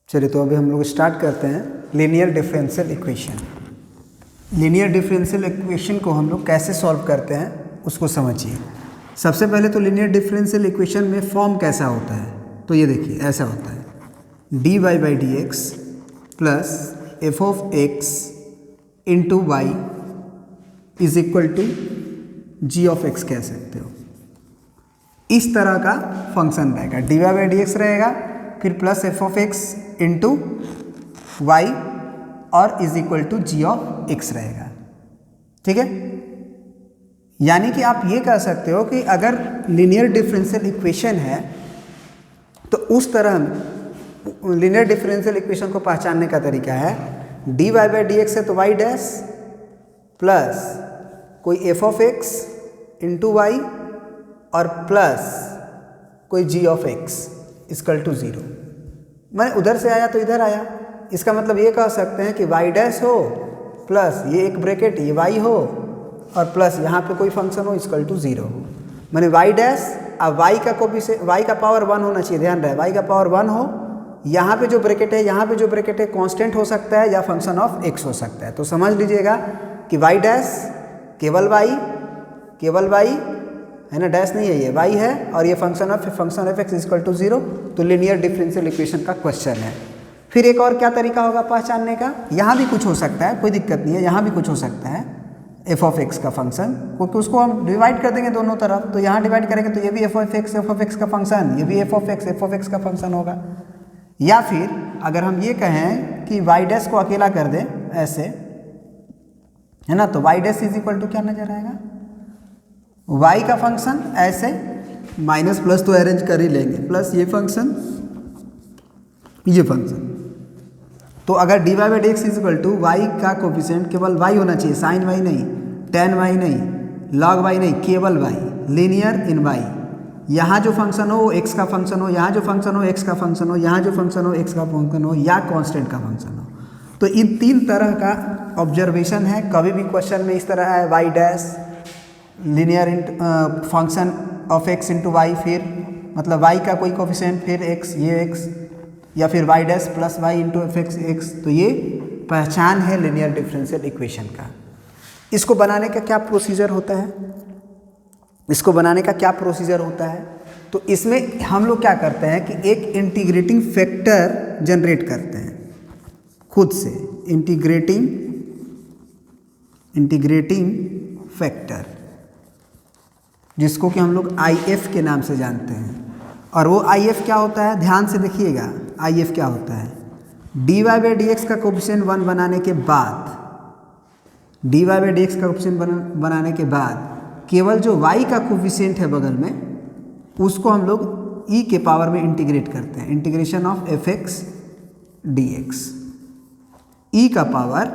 चलिए तो अभी हम लोग स्टार्ट करते हैं linear differential equation. Linear differential equation को हम लोग कैसे सॉल्व करते हैं उसको समझिए। सबसे पहले तो लीनियर डिफरेंशियल इक्वेशन में फॉर्म कैसा होता है, तो ये देखिए ऐसा होता है dy by D x plus F of x into y is equal to ji of x कह सकते हो। इस तरह का फंक्शन रहेगा, dy बाई डी एक्स रहेगा, फिर plus F of x into Y और is equal to ji of X रहेगा। ठीक है, यानी कि आप ये कह सकते हो कि अगर लीनियर डिफरेंशियल इक्वेशन है तो उस तरह लीनियर डिफरेंशियल इक्वेशन को पहचानने का तरीका है dy बाई डी एक्स है तो वाई डैश प्लस कोई f of x into Y और प्लस कोई g of x equal to 0। मैं उधर से आया तो इधर आया, इसका मतलब ये कह सकते हैं कि वाई डैश हो प्लस ये एक ब्रैकेट ये वाई हो और प्लस यहाँ पे कोई फंक्शन हो इक्वल टू 0 हो। मैंने वाई डैश अब वाई का कोफिशिएंट वाई का पावर 1 होना चाहिए, ध्यान रहे वाई का पावर 1 हो। यहाँ पे जो ब्रैकेट है यहाँ पे जो ब्रैकेट है कांस्टेंट हो सकता है या फंक्शन ऑफ एक्स हो सकता है। तो समझ लीजिएगा कि वाई डैश केवल वाई है ना, डैश नहीं है, ये वाई है और ये function of x equal to 0। तो लीनियर डिफरेंशियल इक्वेशन का क्वेश्चन है। फिर एक और क्या तरीका होगा पहचानने का, यहाँ भी कुछ हो सकता है, कोई दिक्कत नहीं है, यहाँ भी कुछ हो सकता है एफ ऑफ एक्स का फंक्शन, क्योंकि उसको हम डिवाइड कर देंगे दोनों तरफ। तो यहाँ डिवाइड करेंगे तो ये भी एफ ऑफ एक्स का फंक्शन, ये भी एफ ऑफ एक्स का फंक्शन होगा। या फिर अगर हम ये कहें कि वाई डैश को अकेला कर दें ऐसे, है ना, तो y dash is equal to क्या नजर आएगा, वाई का फंक्शन ऐसे माइनस प्लस तो अरेंज कर ही लेंगे, प्लस ये फंक्शन ये फंक्शन। तो अगर D Y by D x is equal to y का कोफिशिएंट केवल वाई होना चाहिए, साइन वाई नहीं, टेन वाई नहीं, लॉग वाई नहीं, केवल वाई, लीनियर इन वाई। यहाँ जो फंक्शन हो वो एक्स का फंक्शन हो, यहाँ जो फंक्शन हो एक्स का फंक्शन हो, यहाँ जो फंक्शन हो एक्स का फंक्शन हो या कांस्टेंट का फंक्शन हो। तो इन 3 तरह का ऑब्जर्वेशन है। कभी भी क्वेश्चन में इस तरह है y dash linear function of x into y, फिर मतलब वाई का कोई कोफिशिएंट फिर एक्स ये एक्स, या फिर y dash plus y into f x x. तो ये पहचान है लीनियर डिफरेंशियल इक्वेशन का। इसको बनाने का क्या प्रोसीजर होता है, तो इसमें हम लोग क्या करते हैं कि एक इंटीग्रेटिंग फैक्टर जनरेट करते हैं खुद से, इंटीग्रेटिंग फैक्टर जिसको कि हम लोग IF के नाम से जानते हैं। और वो IF क्या होता है, ध्यान से देखिएगा IF क्या होता है, dy बाई डी एक्स का कोफिशिएंट 1 बनाने के बाद, dy बाई डी एक्स का कोफिशिएंट बनाने के बाद केवल जो y का कोफिशिएंट है बगल में उसको हम लोग e के पावर में इंटीग्रेट करते हैं, integration of F x D X, E का पावर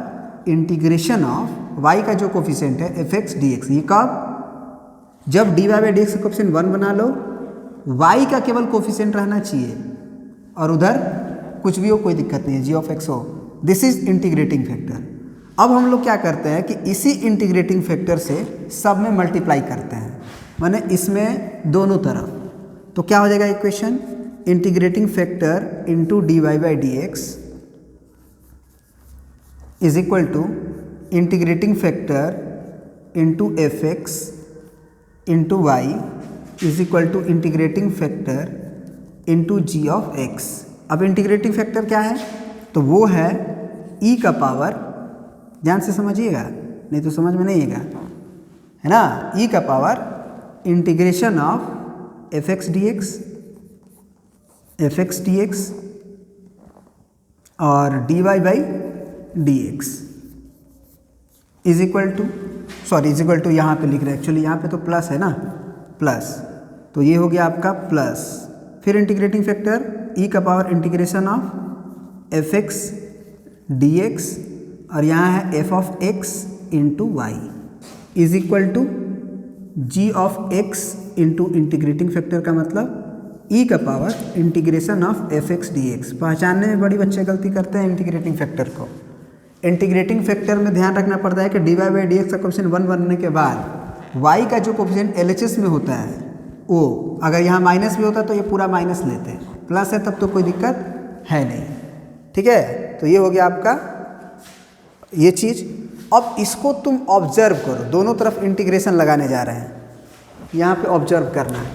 इंटीग्रेशन ऑफ y का जो कोफिशिएंट है एफ एक्स डी एक्स। ये कब, जब dy बाई डी एक्स का कोफिशिएंट 1 बना लो, y का केवल कोफिशिएंट रहना चाहिए और उधर कुछ भी हो कोई दिक्कत नहीं है, जी ऑफ एक्स हो। This is integrating factor. अब हम लोग क्या करते हैं कि इसी इंटीग्रेटिंग फैक्टर से सब में मल्टीप्लाई करते हैं, माने इसमें दोनों तरफ। तो क्या हो जाएगा equation, integrating factor into D Y by D x is equal to integrating factor into f x into y is equal to integrating factor into g of x. अब इंटीग्रेटिंग फैक्टर क्या है, तो वो है ई का पावर, ध्यान से समझिएगा नहीं तो समझ में नहीं आएगा, है ना, ई का power integration of F x D x और D Y by D x is equal to यहाँ पे लिख रहे हैं, एक्चुअली यहाँ पे तो प्लस है ना, प्लस, तो ये हो गया आपका प्लस, फिर इंटीग्रेटिंग फैक्टर ई का power integration of F x D x और यहाँ है f of x into y is equal to ji of x into integrating factor का मतलब ई का power integration of F x D x. पहचानने में बड़ी बच्चे गलती करते हैं इंटीग्रेटिंग फैक्टर को। इंटीग्रेटिंग फैक्टर में ध्यान रखना पड़ता है कि D Y by D x का कोफिशिएंट 1 बनने के बाद y का जो कोफिशिएंट LHS में होता है वो, अगर यहाँ माइनस भी होता तो ये पूरा माइनस लेते, प्लस है तब तो कोई दिक्कत है नहीं। ठीक है, तो ये हो गया आपका ये चीज़। अब इसको तुम ऑब्जर्व करो, दोनों तरफ इंटीग्रेशन लगाने जा रहे हैं, यहाँ पे ऑब्जर्व करना है।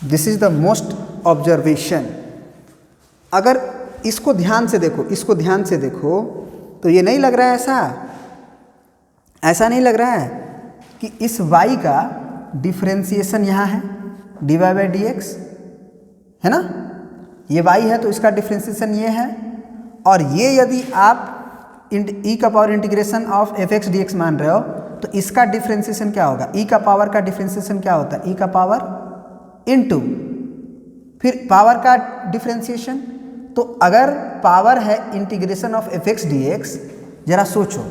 This is the most observation. अगर इसको ध्यान से देखो, इसको ध्यान से देखो, तो ये नहीं लग रहा है ऐसा नहीं लग रहा है कि इस y का डिफरेंशिएशन यहाँ है dy बाई डी एक्स, है ना, ये y है तो इसका डिफरेंशिएशन ये है, और ये यदि आप e का power integration of F x D x मान रहे हो तो इसका डिफरेंशिएशन क्या होगा, e का पावर का डिफरेंशिएशन क्या होता है, e का पावर इनटू फिर पावर का डिफरेंशिएशन। तो अगर पावर है integration of F x D x, जरा सोचो,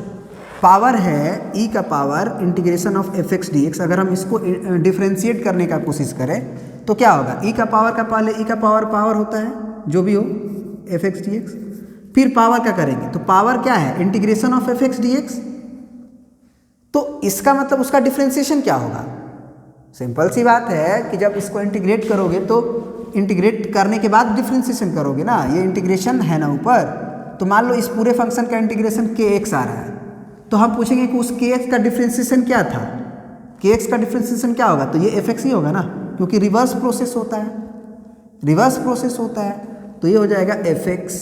पावर है e का power integration of F x D x, अगर हम इसको डिफरेंशिएट करने का कोशिश करें तो क्या होगा, e का पावर का पहले e का पावर होता है जो भी हो एफ एक्स डी एक्स, फिर पावर का करेंगे तो पावर क्या है, integration of F x D x. तो इसका मतलब उसका डिफरेंशिएशन क्या होगा, सिंपल सी बात है कि जब इसको इंटीग्रेट करोगे तो इंटीग्रेट करने के बाद डिफरेंशिएशन करोगे ना, ये इंटीग्रेशन है ना ऊपर, तो मान लो इस पूरे फंक्शन का इंटीग्रेशन kx आ रहा है, तो हम पूछेंगे कि उस kx का डिफरेंशिएशन क्या था, kx का डिफरेंशिएशन क्या होगा, तो ये fx ही होगा ना, क्योंकि रिवर्स प्रोसेस होता है, रिवर्स प्रोसेस होता है, तो ये हो जाएगा fx।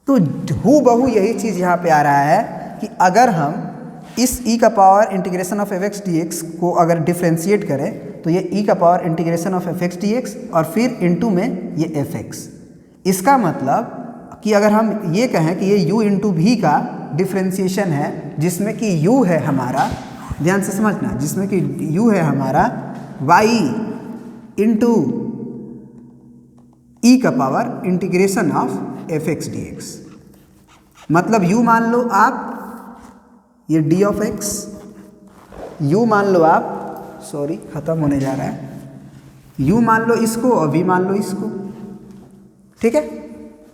तो हूबहू यही चीज़ यहाँ पे आ रहा है कि अगर हम इस e का power integration of F x D x को अगर डिफ्रेंशिएट करें तो ये e का power integration of F x D x और फिर इनटू में ये एफ एक्स। इसका मतलब कि अगर हम ये कहें कि ये u इंटू भी का डिफ्रेंशिएशन है, जिसमें कि u है हमारा, ध्यान से समझना, जिसमें कि u है हमारा y इंटू e का power integration of F x D x, मतलब u मान लो आप ये d ऑफ x, u मान लो आप, सॉरी ख़त्म होने जा रहा है, u मान लो इसको और v मान लो इसको, ठीक है,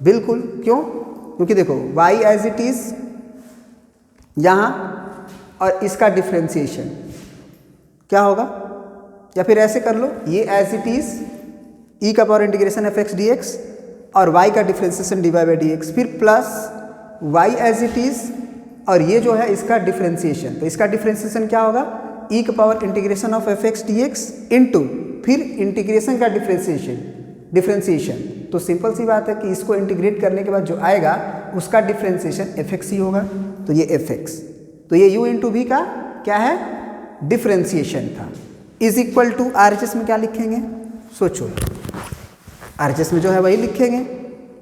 बिल्कुल। क्यों, क्योंकि देखो y एज इट इज़ यहाँ और इसका डिफ्रेंशिएशन क्या होगा, या फिर ऐसे कर लो, ये एज इट इज़ e का power integration F x D x और y का differentiation D Y by D X, फिर plus y as it is और ये जो है इसका डिफ्रेंशिएशन, तो इसका डिफ्रेंशिएशन क्या होगा, e का power integration of F x D x into फिर इंटीग्रेशन का डिफ्रेंशिएशन। तो सिंपल सी बात है कि इसको इंटीग्रेट करने के बाद जो आएगा उसका डिफ्रेंशिएशन एफ एक्स ही होगा, तो ये एफ एक्स, तो ये u इंटू वी का क्या है, डिफ्रेंशिएशन था, is equal to R H S में क्या लिखेंगे, सोचो, आर एच एस में जो है वही लिखेंगे,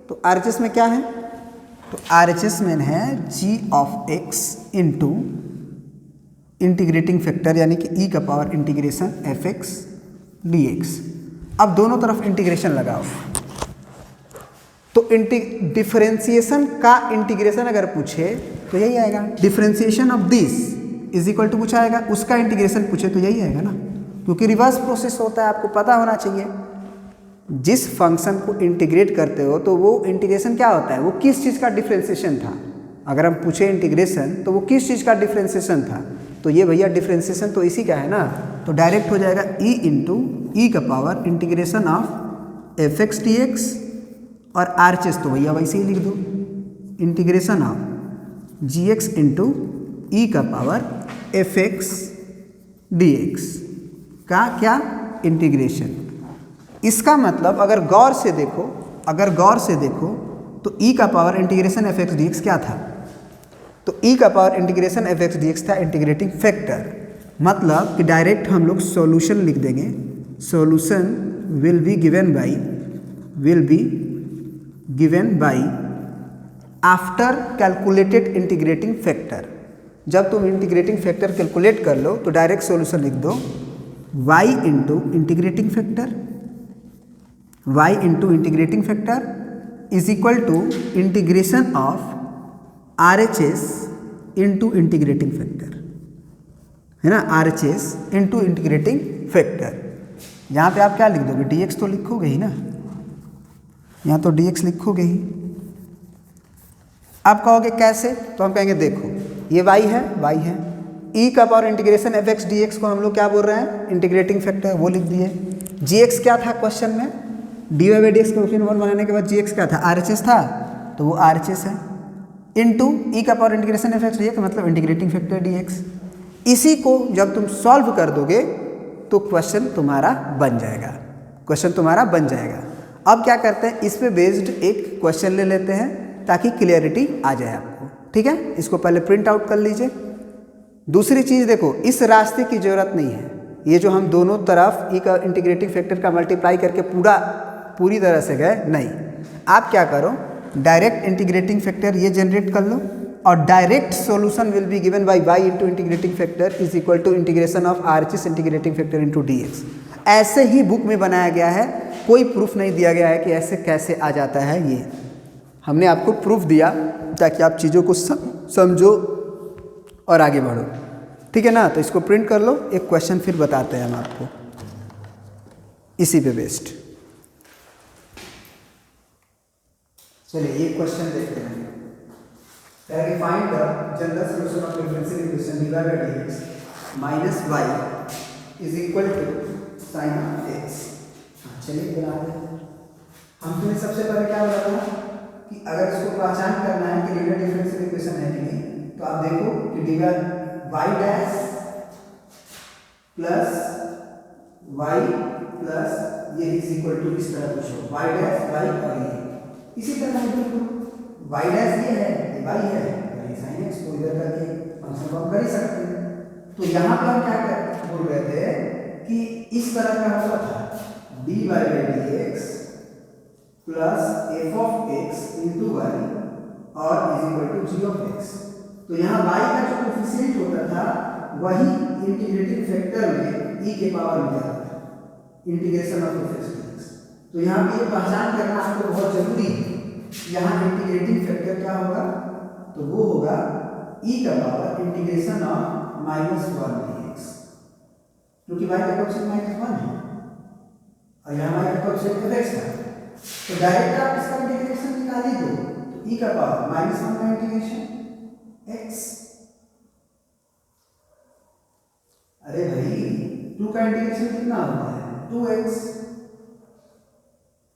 तो आर एच एस में क्या है, तो आर एच एस में है g of x into integrating factor यानी कि e का power integration F x D X. अब दोनों तरफ इंटीग्रेशन लगाओ, तो डिफरेंशिएशन का इंटीग्रेशन अगर पूछे तो यही आएगा, differentiation of this is equal to पूछा आएगा, उसका इंटीग्रेशन पूछे तो यही आएगा ना, क्योंकि रिवर्स प्रोसेस होता है, आपको पता होना चाहिए। जिस फंक्शन को इंटीग्रेट करते हो तो वो इंटीग्रेशन क्या होता है, वो किस चीज़ का डिफरेंशिएशन था, अगर हम पूछे इंटीग्रेशन तो वो किस चीज़ का डिफरेंशिएशन था, तो ये भैया डिफरेंशिएशन तो इसी का है ना, तो डायरेक्ट हो जाएगा e इंटू ई का power integration of F x D x और आर एच एस तो भैया वैसे ही लिख दो, integration of G X into ई का power F x D x का क्या इंटीग्रेशन। इसका मतलब अगर गौर से देखो तो e का power integration F x D x क्या था, तो e का power integration F x D x था इंटीग्रेटिंग फैक्टर, मतलब कि डायरेक्ट हम लोग सॉल्यूशन लिख देंगे, solution will be given by after calculated integrating factor. जब तुम इंटीग्रेटिंग फैक्टर कैलकुलेट कर लो तो डायरेक्ट सॉल्यूशन लिख दो y into integrating factor is equal to integration of R H S into integrating factor, है ना, R H S into integrating factor. यहाँ पे आप क्या लिख दोगे, डी एक्स तो लिखोगे ही ना, यहाँ तो डी एक्स लिखोगे ही। आप कहोगे कैसे, तो हम कहेंगे देखो ये y है, e का power integration F x D x को हम लोग क्या बोल रहे हैं, इंटीग्रेटिंग फैक्टर, वो लिख दिए। जी एक्स क्या था क्वेश्चन में, d Y by D x का क्वेश्चन 1 बनाने के बाद जी एक्स क्या था, आर एच एस था, तो वो आर एच एस है, इनटू ई का power integration F x D x मतलब इंटीग्रेटिंग फैक्टर डी एक्स। इसी को जब तुम सॉल्व कर दोगे तो क्वेश्चन तुम्हारा बन जाएगा, क्वेश्चन तुम्हारा बन जाएगा। अब क्या करते हैं, इस पे बेस्ड एक क्वेश्चन ले लेते हैं ताकि क्लियरिटी आ जाए आपको, ठीक है। इसको पहले प्रिंट आउट कर लीजिए। दूसरी चीज़ देखो, इस रास्ते की ज़रूरत नहीं है, ये जो हम दोनों तरफ ई का इंटीग्रेटिंग फैक्टर का मल्टीप्लाई करके पूरी तरह से गए, नहीं। आप क्या करो, डायरेक्ट इंटीग्रेटिंग फैक्टर ये जनरेट कर लो और direct solution will be given by y into integrating factor is equal to integration of R H S integrating factor into d x. ऐसे ही बुक में बनाया गया है, कोई प्रूफ नहीं दिया गया है कि ऐसे कैसे आ जाता है। ये हमने आपको प्रूफ दिया ताकि आप चीज़ों को समझो और आगे बढ़ो, ठीक है ना। तो इसको प्रिंट कर लो, एक क्वेश्चन फिर बताते हैं हम आपको इसी पे बेस्ड। चलिए ये क्वेश्चन देखते हैं। Find the general solution of differential equation dy by dx minus y is equal to sine of x। चलिए बनाते हैं। हमने सबसे पहले क्या बोला था कि अगर इसको पहचान करना है कि लीनियर डिफरेंशियल इक्वेशन है कि नहीं, तो आप देखो कि dy y dash plus y plus ये इज इक्वल टू इस तरह कुछ हो, y डैश y और ये इसी तरह हम देखो y डैश ये है, ये y है, ये sin x को इधर करके फंक्शन को हम कर ही सकते हैं। तो यहाँ पे हम क्या बोल रहे थे कि इस तरह का होता था dy by dx plus f of x into y और is equal to g of x। तो यहाँ y का जो कोफिशिएंट होता था वही इंटीग्रेटिंग फैक्टर में e के पावर में जाता था, integration of f x dx। तो यहाँ पे ये पहचान करना आपको बहुत जरूरी है। यहाँ इंटीग्रेटिंग फैक्टर क्या होगा, तो वो होगा e का पावर इंटीग्रेशन ऑफ -1 dx, क्योंकि y का कोएफिशिएंट -1 है और यहाँ y का कोएफिशिएंट f है। तो डायरेक्ट आप इसका इंटीग्रेशन निकाल ही दो, तो e का पावर -1 का इंटीग्रेशन x। अरे भाई 2 का इंटीग्रेशन कितना होता है, 2x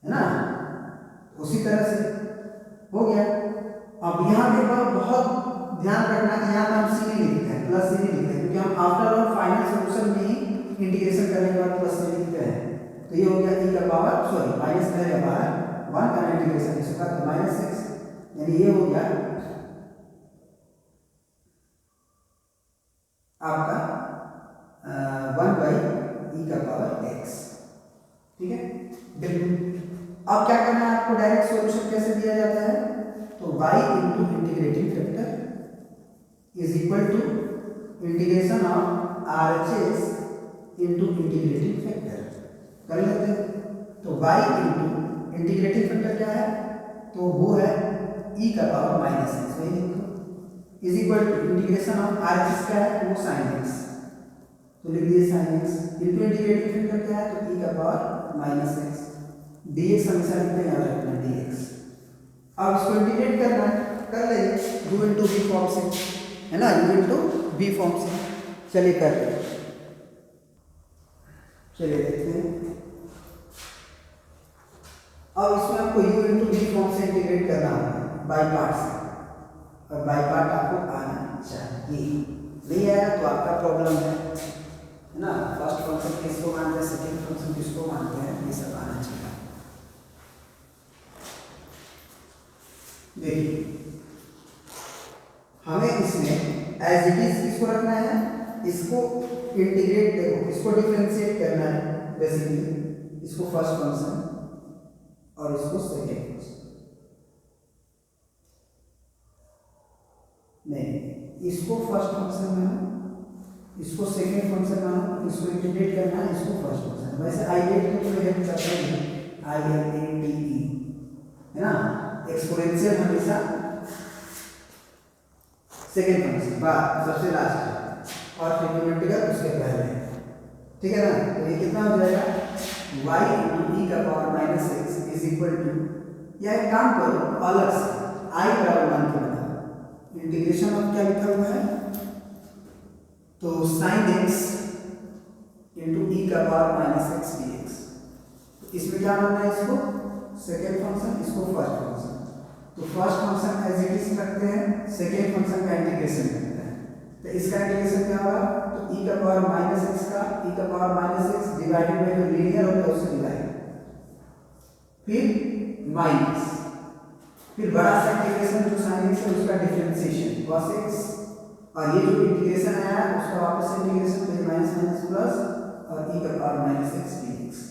है ना। उसी तरह से हो गया। अब यहाँ पे बहुत ध्यान रखना कि यहाँ पे हम c नहीं लिखते हैं, प्लस c नहीं लिखते हैं, क्योंकि हम आफ्टर ऑल फाइनल सॉल्यूशन में ही इंटीग्रेशन करने के बाद प्लस c लिखते हैं। तो ये हो गया e का पावर सॉरी माइनस का पावर 1 का इंटीग्रेशन इसका तो -x, यानी ये हो गया आपका 1 बाई e का पावर x, ठीक है। बिल्कुल। अब क्या करना है आपको, डायरेक्ट सॉल्यूशन कैसे दिया जाता है, तो y into integrating factor is equal to integration of R H S into integrating factor कर लेते हैं। तो y इंटू इंटीग्रेटिंग फैक्टर क्या है, तो वो है e का पावर -x, वही लिखो, is equal to integration of R H S क्या है, वो sin x, तो लिख दिए sin x into integrating factor क्या है, तो e का पावर -x, dx हमेशा लिखते हैं, याद रखना dx। अब इसको इंटीग्रेट करना है, कर लेंगे u इंटू v फॉर्म से, है ना, u इंटू v फॉर्म से। चलिए कर रहे हैं, चलिए देखते हैं। अब इसमें आपको u इंटू v फॉर्म से इंटीग्रेट करना होगा बाई पार्ट से, और बाई पार्ट आपको आना चाहिए। नहीं आया तो आपका प्रॉब्लम है ना। फर्स्ट फंक्शन किसको मानते हैं, सेकेंड फंक्शन किसको मानते हैं, ये सब आना चाहिए। देखिए हमें इसमें एज इट इज किसको रखना है, इसको इंटीग्रेट, देखो इसको डिफरेंशिएट करना है बेसिकली, इसको फर्स्ट फंक्शन और इसको सेकेंड फंक्शन, नहीं इसको फर्स्ट फंक्शन में, इसको सेकेंड फंक्शन में, इसको इंटीग्रेट करना है, इसको फर्स्ट फंक्शन। वैसे आई को तो हेल्प करते हैं, INATE है ना, एक्सपोनेंशियल हमेशा सेकेंड फंक्शन बाद सबसे लास्ट और ट्रिग्नोमेट्रिकल उसके पहले, ठीक है ना। तो ये कितना हो जाएगा, y इंटू e का power -x is equal to, या एक काम करो अलग से i बराबर मान के बनाओ, इंटीग्रेशन ऑफ क्या लिखा हुआ है, तो sin x इंटू e का पावर -x dx, तो इसमें क्या मानना है, इसको सेकेंड फंक्शन, इसको फर्स्ट फंक्शन। तो first function as it is रखते हैं, सेकेंड फंक्शन का इंटीग्रेशन करते हैं। तो इसका इंटीग्रेशन क्या होगा, तो e का पावर माइनस एक्स का e का पावर माइनस एक्स डिवाइडेड बाई जो लीनियर होता है उससे डिवाइड, फिर माइनस, फिर बड़ा सा इंटीग्रेशन जो साइन एक्स है उसका डिफरेंशिएशन cos x, और ये जो इंटीग्रेशन आया उसका वापस से इंटीग्रेशन, फिर माइनस माइनस प्लस और e का पावर माइनस एक्स dx।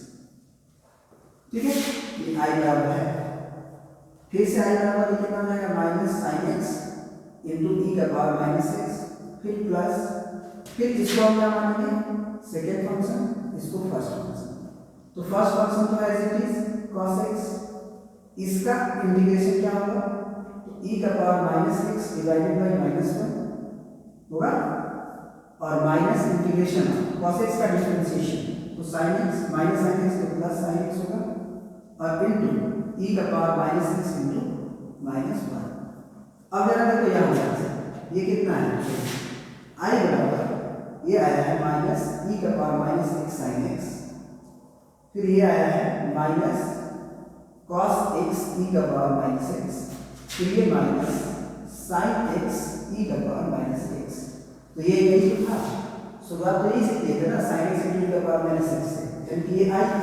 ठीक है, ये i बराबर है, फिर से i बराबर कितना हो जाएगा, माइनस साइन एक्स इंटू ई का पावर माइनस एक्स, फिर प्लस, फिर इसको हम क्या मानेंगे, सेकेंड फंक्शन, इसको फर्स्ट फंक्शन। तो फर्स्ट फंक्शन तो as it is cos x, इसका इंटीग्रेशन क्या होगा, तो e का पावर माइनस एक्स डिवाइडेड बाई माइनस वन होगा, और माइनस इंटीग्रेशन cos x का डिफरेंशिएशन, तो sin x minus sin x तो प्लस sin x होगा, और इंटू e का power minus x into minus one. अब जरा देखो यहाँ से ये कितना है, i बराबर ये आया है माइनस e का power minus x sin x, फिर ये आया है माइनस cos x e का पावर माइनस एक्स, फिर ये माइनस sin x e का पावर माइनस एक्स। तो ये यही तो था, शुरुआत तो यही से किए थे ना, sin x e का पावर माइनस एक्स से, यानी ये i था,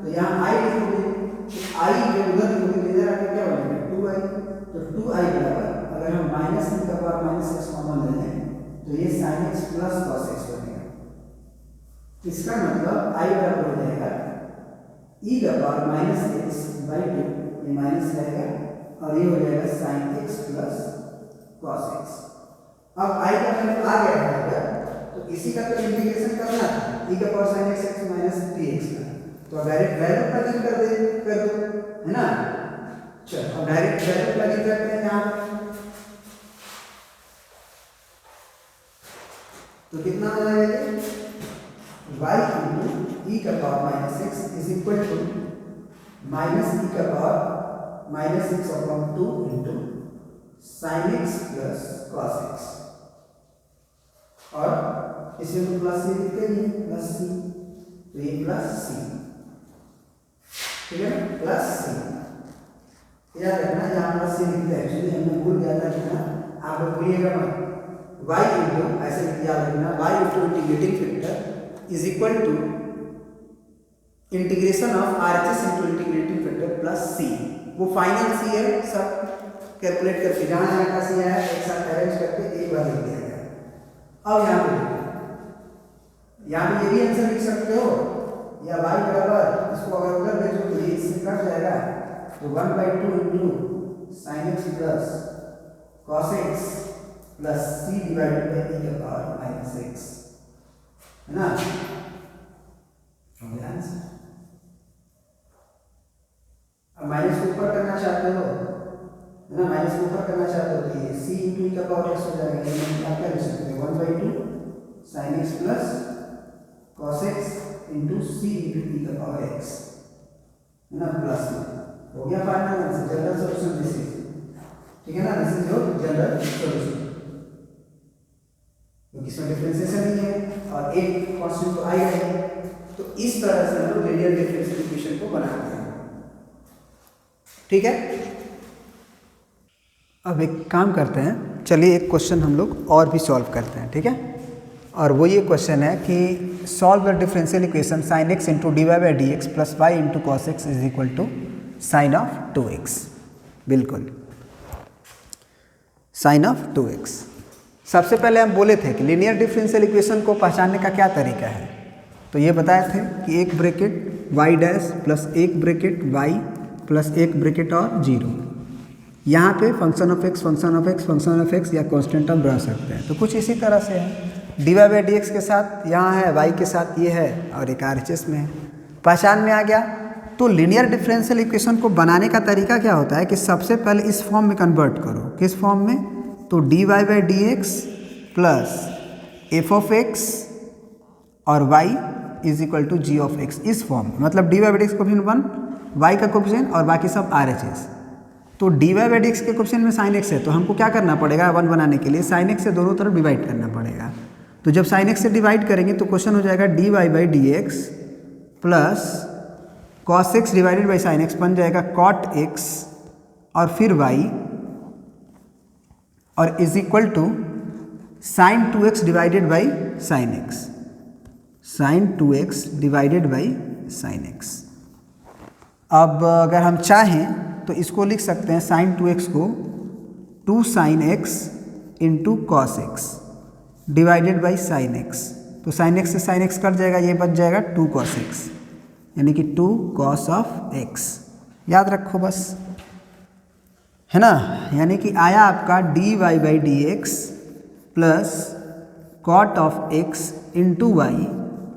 तो यहाँ i लिखोगे, तो i जो उधर लिखोगे इधर आके क्या बनेगा 2i, तो 2i बराबर अगर हम माइनस e का पावर माइनस एक्स कॉमन ले लें तो ये sin x plus cos x बनेगा। इसका मतलब i बराबर हो जाएगा e का पावर माइनस एक्स बाई 2, ये माइनस रहेगा, और ये हो जाएगा sin x plus cos x। अब i का वैल्यू आ गया है अगर, तो इसी का तो इंटीग्रेशन करना था, e का power sin x x minus dx का, तो डायरेक्ट वैल्यू प्लग कर दो, है ना। चलो अब डायरेक्ट वैल्यू प्लग करते हैं यहाँ पे, तो कितना हो जाएगा ये, y इंटू ई का power minus X is equal to minus E का power minus X upon 2 into sine x plus cos X, और इसमें तो प्लस सी लिखते हैं, प्लस सी, तो ये प्लस सी, ठीक है ना, प्लस सी। याद रखना यहाँ प्लस सी लिखते हैं, एक्चुअली हमने भूल गया था लिखना, आप लोग भूलिएगा मत, y इंटू ऐसे लिख याद रखना, y into integrating factor is equal to integration of RHS into integrating factor plus C, वो फाइनल सी है, सब कैलकुलेट करके जहाँ जहाँ का सी आया एक साथ अरेंज करके एक बार लिख दिया गया। अब यहाँ पे ये भी आंसर लिख सकते हो, या y बराबर इसको अगर उधर भेजो तो ये इससे कट जाएगा, तो 1/2 into sine x plus cos x plus c divided by e का पावर माइनस एक्स, है ना। अब माइनस को ऊपर करना चाहते हो, है ना, माइनस को ऊपर करना चाहते हो तो ये c इंटू e का पावर एक्स हो जाएगा, ये आप क्या लिख सकते हो 1/2 sine x plus cos X into C into ई का पावर एक्स, है ना, प्लस में हो गया final answer, general solution this is, ठीक है ना, this is your general solution, क्योंकि इसमें डिफरेंशिएशन नहीं है और एक कांस्टेंट तो आई है। तो इस तरह से हम लोग लीनियर डिफरेंशियल इक्वेशन को बनाते हैं, ठीक है। अब एक काम करते हैं, चलिए एक क्वेश्चन हम लोग और भी सॉल्व करते हैं, ठीक है। और वो ये क्वेश्चन है कि solve the differential equation sine x into D Y by D x plus y into cos x is equal to sine of 2x, बिल्कुल साइन ऑफ 2x। सबसे पहले हम बोले थे कि लीनियर डिफरेंशियल इक्वेशन को पहचानने का क्या तरीका है, तो ये बताए थे कि एक ब्रैकेट y डैश प्लस एक ब्रैकेट y प्लस एक ब्रैकेट और 0, यहाँ पे function of x function of x function of x या कांस्टेंट हम रह सकते हैं। तो कुछ इसी तरह से है, d Y by D x के साथ यहाँ है, y के साथ ये है, और एक RHS में है, पहचान में आ गया। तो लीनियर डिफरेंशियल इक्वेशन को बनाने का तरीका क्या होता है कि सबसे पहले इस फॉर्म में कन्वर्ट करो, किस फॉर्म में, तो d Y by D x plus F of x और y is equal to ji of x, इस फॉर्म में, मतलब d Y by D x coefficient 1, y का कोफिशिएंट और बाकी सब RHS। तो d Y by D x के कोफिशिएंट में साइन एक्स है, तो हमको क्या करना पड़ेगा 1 बनाने के लिए, साइन एक्स से दोनों तरफ डिवाइड करना पड़ेगा। तो जब साइन एक्स से डिवाइड करेंगे तो क्वेश्चन हो जाएगा d Y by D x plus cos x divided by sine x बन जाएगा कॉट एक्स और फिर वाई और is equal to sine 2x divided by sine x, sine 2x divided by sine x. अब अगर हम चाहें तो इसको लिख सकते हैं साइन 2x को 2 sign x into cos x divided by sine x. तो साइन एक्स से साइन एक्स कट जाएगा, ये बच जाएगा 2 कॉस एक्स, यानी कि 2 कॉस ऑफ एक्स। याद रखो बस, है ना। यानी कि आया आपका d Y by D x plus cot of x into y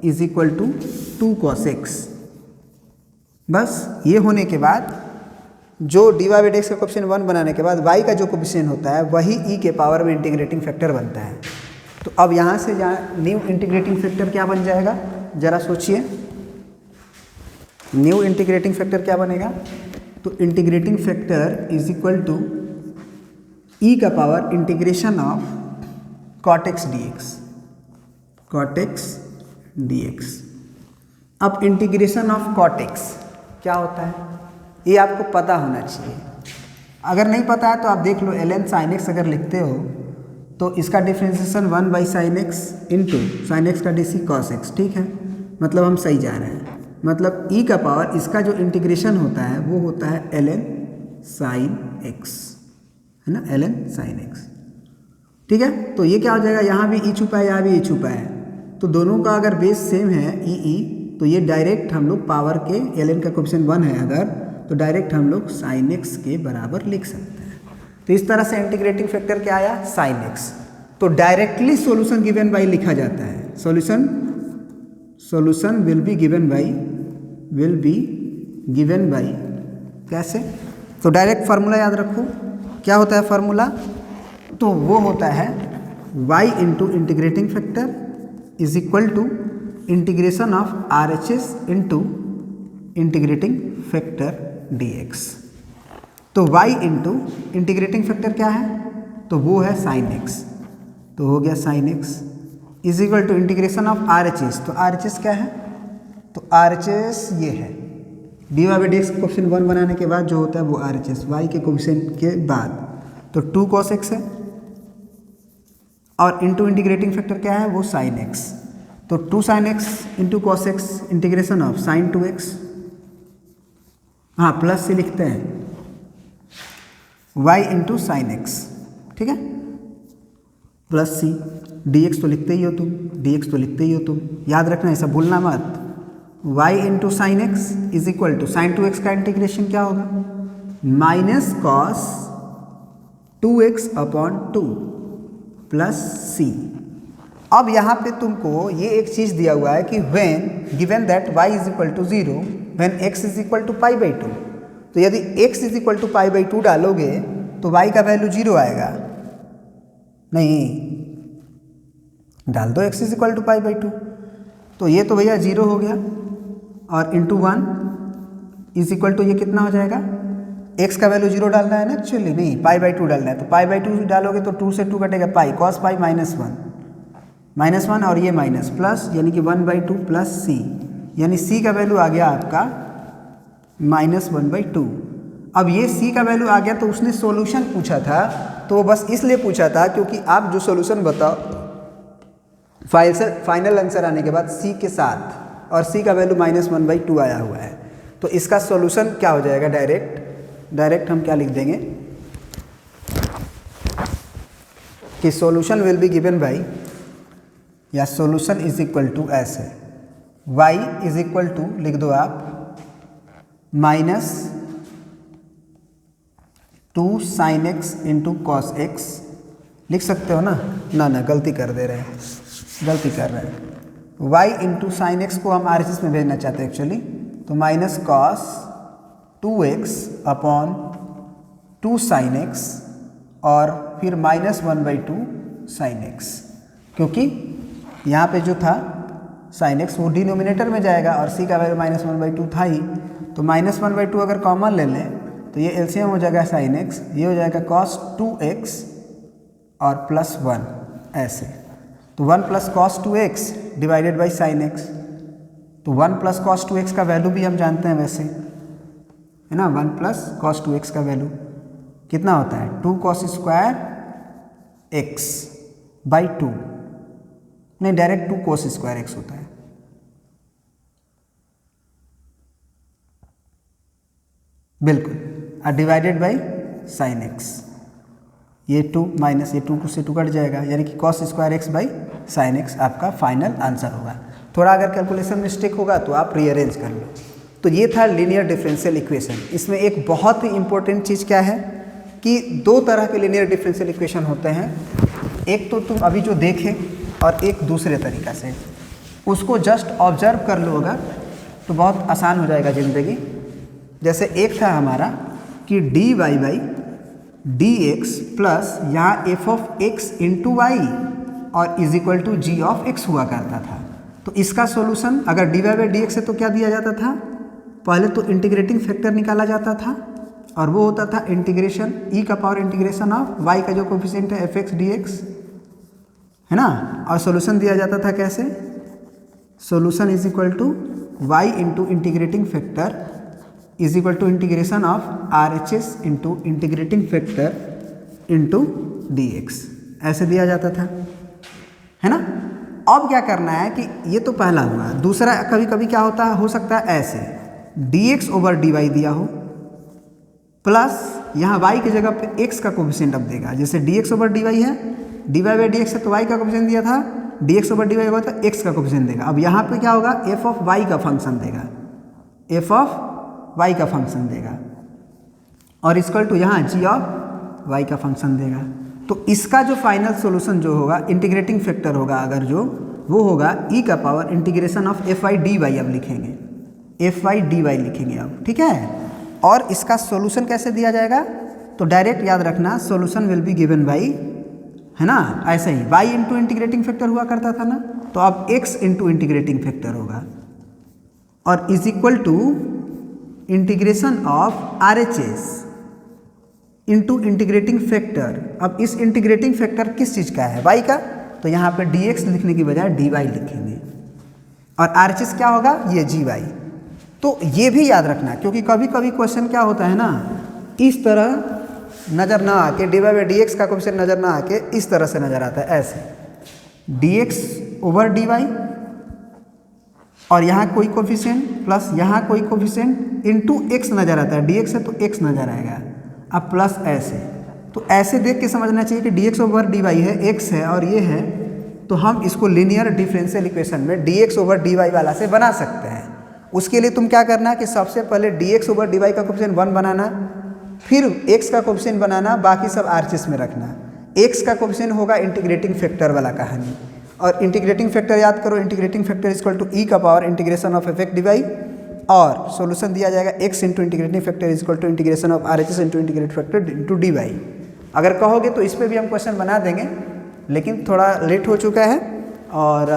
is equal to 2 cos x. बस ये होने के बाद जो d Y by D x का कोएफिशिएंट 1 बनाने के बाद वाई का जो कोएफिशिएंट होता है वही ई के पावर में इंटीग्रेटिंग फैक्टर बनता है। तो अब यहाँ से न्यू इंटीग्रेटिंग फैक्टर क्या बन जाएगा, जरा सोचिए। न्यू इंटीग्रेटिंग फैक्टर क्या बनेगा, तो integrating factor is equal to E का power integration of cot X D X, cot X D X. अब इंटीग्रेशन ऑफ कॉट एक्स क्या होता है ये आपको पता होना चाहिए। अगर नहीं पता है तो आप देख लो, ln sin x अगर लिखते हो तो इसका differentiation 1 by sine x into sine x का डी कॉस एक्स, ठीक है। मतलब हम सही जा रहे हैं। मतलब e का पावर इसका जो इंटीग्रेशन होता है वो होता है ln sin x, है ना, ln sin x, ठीक है। तो ये क्या हो जाएगा, यहाँ भी e छुपा है, यहाँ भी e छुपा है, तो दोनों का अगर बेस सेम है e तो ये डायरेक्ट हम लोग पावर के ln का कोएफिशिएंट 1 है अगर, तो डायरेक्ट हम लोग sin x के बराबर लिख सकते हैं। तो इस तरह से इंटीग्रेटिंग फैक्टर क्या आया, sin x। तो डायरेक्टली सॉल्यूशन गिवन बाई लिखा जाता है, solution will be given by कैसे, तो डायरेक्ट फार्मूला याद रखो। क्या होता है फार्मूला, तो वो होता है y into integrating factor is equal to integration of R H S into integrating factor d x. तो y इंटू इंटीग्रेटिंग फैक्टर क्या है, तो वो है साइन एक्स, तो हो गया sine x is equal to integration of R H S. तो आर एच एस क्या है, तो आर एच एस ये है d Y by D x coefficient 1 बनाने के बाद जो होता है वो आर एच एस वाई के कोएफिशिएंट के बाद, तो 2 कॉस एक्स है और इंटू इंटीग्रेटिंग फैक्टर क्या है वो साइन एक्स। तो 2 sign x into cos x integration of sine 2x, हाँ प्लस से लिखते हैं y इंटू साइन एक्स, ठीक है, प्लस सी डी एक्स तो लिखते ही हो तुम, डी एक्स तो लिखते ही हो तुम, याद रखना ऐसा भूलना मत। y into sine x is equal to sine 2x का इंटीग्रेशन क्या होगा, minus cos 2x upon 2 plus C. अब यहाँ पे तुमको ये एक चीज़ दिया हुआ है कि when given that y is equal to 0 when x is equal to pi by 2, तो यदि x is equal to pi by 2 डालोगे तो y का वैल्यू 0 आएगा, नहीं डाल दो x is equal to pi by 2, तो ये तो भैया 0 हो गया और इंटू 1 इज इक्वल टू ये कितना हो जाएगा, x का वैल्यू 0 डालना है ना एक्चुअली, नहीं पाई बाई 2 डालना है, तो पाई बाई 2 डालोगे तो 2 से 2 कटेगा पाई, कॉस पाई माइनस वन और ये माइनस प्लस, यानी कि 1/2 प्लस सी, यानी सी का वैल्यू आ गया आपका -1/2। अब ये सी का वैल्यू आ गया तो उसने सॉल्यूशन पूछा था, तो वो बस इसलिए पूछा था क्योंकि आप जो सॉल्यूशन बताओ फाइनल आंसर आने के बाद सी के साथ, और सी का वैल्यू -1/2 आया हुआ है, तो इसका सॉल्यूशन क्या हो जाएगा, डायरेक्ट हम क्या लिख देंगे कि solution will be given by, या सॉल्यूशन इज इक्वल टू ऐसे y इज इक्वल टू लिख दो आप -2 sign x into cos x, लिख सकते हो ना, ना गलती कर रहे हैं y इंटू साइन एक्स को हम आर एच एस में भेजना चाहते हैं एक्चुअली, तो minus cos 2x upon 2 sine x और फिर -1/2 साइन एक्स, क्योंकि यहाँ पे जो था साइन एक्स वो डिनोमिनेटर में जाएगा और सी का वैल्यू -1/2 था ही, तो -1/2 अगर कॉमन ले लें तो ये एलसीएम हो जाएगा साइन एक्स, ये हो जाएगा कॉस 2x और प्लस 1 ऐसे, तो 1 plus cos 2x divided by sine x, तो 1 प्लस कॉस 2x का वैल्यू भी हम जानते हैं वैसे, है ना। 1 प्लस कॉस 2x का वैल्यू कितना होता है, 2 कॉस स्क्वायर x बाई 2, नहीं डायरेक्ट 2 कोस स्क्वायर x होता है। बिल्कुल, और डिवाइडेड बाई साइन x, ये 2 माइनस ये 2 से 2 कट जाएगा, यानी कि cos square x by sine x आपका फाइनल आंसर होगा। थोड़ा अगर कैलकुलेशन मिस्टेक होगा तो आप रीअरेंज कर लो। तो ये था लीनियर डिफरेंशियल इक्वेशन। इसमें एक बहुत ही इंपॉर्टेंट चीज़ क्या है कि दो तरह के लीनियर डिफरेंशियल इक्वेशन होते हैं, एक तो तुम अभी जो देखे और एक दूसरे तरीका से, उसको जस्ट ऑब्जर्व कर लो अगर तो बहुत आसान हो जाएगा ज़िंदगी। जैसे एक था हमारा कि D Y by D x plus यहाँ F of x into Y और is equal to ji of X हुआ करता था। तो इसका सॉल्यूशन अगर D Y by D x है तो क्या दिया जाता था, पहले तो इंटीग्रेटिंग फैक्टर निकाला जाता था और वो होता था इंटीग्रेशन ई का पावर इंटीग्रेशन ऑफ वाई का जो कोफिशिएंट है एफ एक्स डी एक्स, है ना। और सॉल्यूशन दिया जाता था कैसे, solution is equal to y into integrating factor is equal to integration of R H S into integrating factor into d x, ऐसे दिया जाता था, है ना। अब क्या करना है कि ये तो पहला हुआ, दूसरा कभी कभी क्या होता है, हो सकता है ऐसे d x over d y दिया हो प्लस यहाँ y की जगह पे x का कोफिशिएंट अब देगा। जैसे dx ओवर dy है, dy बाई dx है तो y का कोफिशिएंट दिया था, dx ओवर dy होगा तो x का कोफिशिएंट देगा। अब यहाँ पे क्या होगा, f ऑफ y का फंक्शन देगा, f ऑफ y का फंक्शन देगा और इक्वल टू यहाँ g ऑफ y का फंक्शन देगा। तो इसका जो फाइनल सॉल्यूशन जो होगा इंटीग्रेटिंग फैक्टर होगा अगर जो, वो होगा e का power integration of f y d y, अब लिखेंगे एफ वाई डी वाई लिखेंगे अब, ठीक है। और इसका सॉल्यूशन कैसे दिया जाएगा, तो डायरेक्ट याद रखना solution will be given by, है ना, ऐसे ही y इंटू इंटीग्रेटिंग फैक्टर हुआ करता था ना, तो अब x इंटू इंटीग्रेटिंग फैक्टर होगा और is equal to integration of R H S into integrating factor. अब इस इंटीग्रेटिंग फैक्टर किस चीज़ का है, y का, तो यहाँ पे dx लिखने की बजाय dy लिखेंगे और आर एच एस क्या होगा, ये gy। तो ये भी याद रखना क्योंकि कभी कभी क्वेश्चन क्या होता है ना, इस तरह नज़र ना आके d Y by D x का कोफिशिएंट नज़र ना आके इस तरह से नज़र आता है, ऐसे d x over d Y और यहाँ कोई कोफिशिएंट प्लस यहाँ कोई कोफिशिएंट इंटू एक्स नज़र आता है, डी एक्स है तो एक्स नज़र आएगा, अब प्लस ऐसे। तो ऐसे देख के समझना चाहिए कि d x over d y है, एक्स है और ये है, तो हम इसको लीनियर डिफरेंशियल इक्वेशन में d x over d y वाला से बना सकते हैं। उसके लिए तुम क्या करना कि सबसे पहले dx ओवर dy का कोफिशिएंट 1 बनाना, फिर x का कोफिशिएंट बनाना, बाकी सब आरएचएस में रखना। x का कोफिशिएंट होगा इंटीग्रेटिंग फैक्टर वाला कहानी, और इंटीग्रेटिंग फैक्टर याद करो, integrating factor is equal to E का power integration of F x D Y और सॉल्यूशन दिया जाएगा x into integrating factor is equal to integration of R H S into integrating factor into D Y. अगर कहोगे तो इस पर भी हम क्वेश्चन बना देंगे, लेकिन थोड़ा लेट हो चुका है और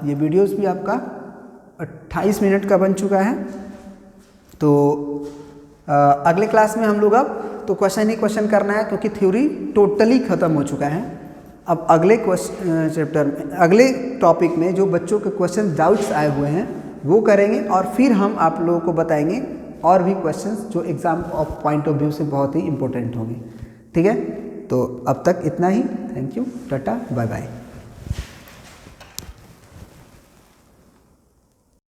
ये वीडियोज़ भी आपका 28 मिनट का बन चुका है। तो अगले क्लास में हम लोग अब तो क्वेश्चन ही क्वेश्चन करना है क्योंकि थ्योरी टोटली ख़त्म हो चुका है। अब अगले चैप्टर में, अगले टॉपिक में जो बच्चों के क्वेश्चन डाउट्स आए हुए हैं वो करेंगे और फिर हम आप लोगों को बताएंगे और भी क्वेश्चंस जो exam of point of view से बहुत ही इंपॉर्टेंट होंगे, ठीक है। तो अब तक इतना ही, thank you, tata, bye bye.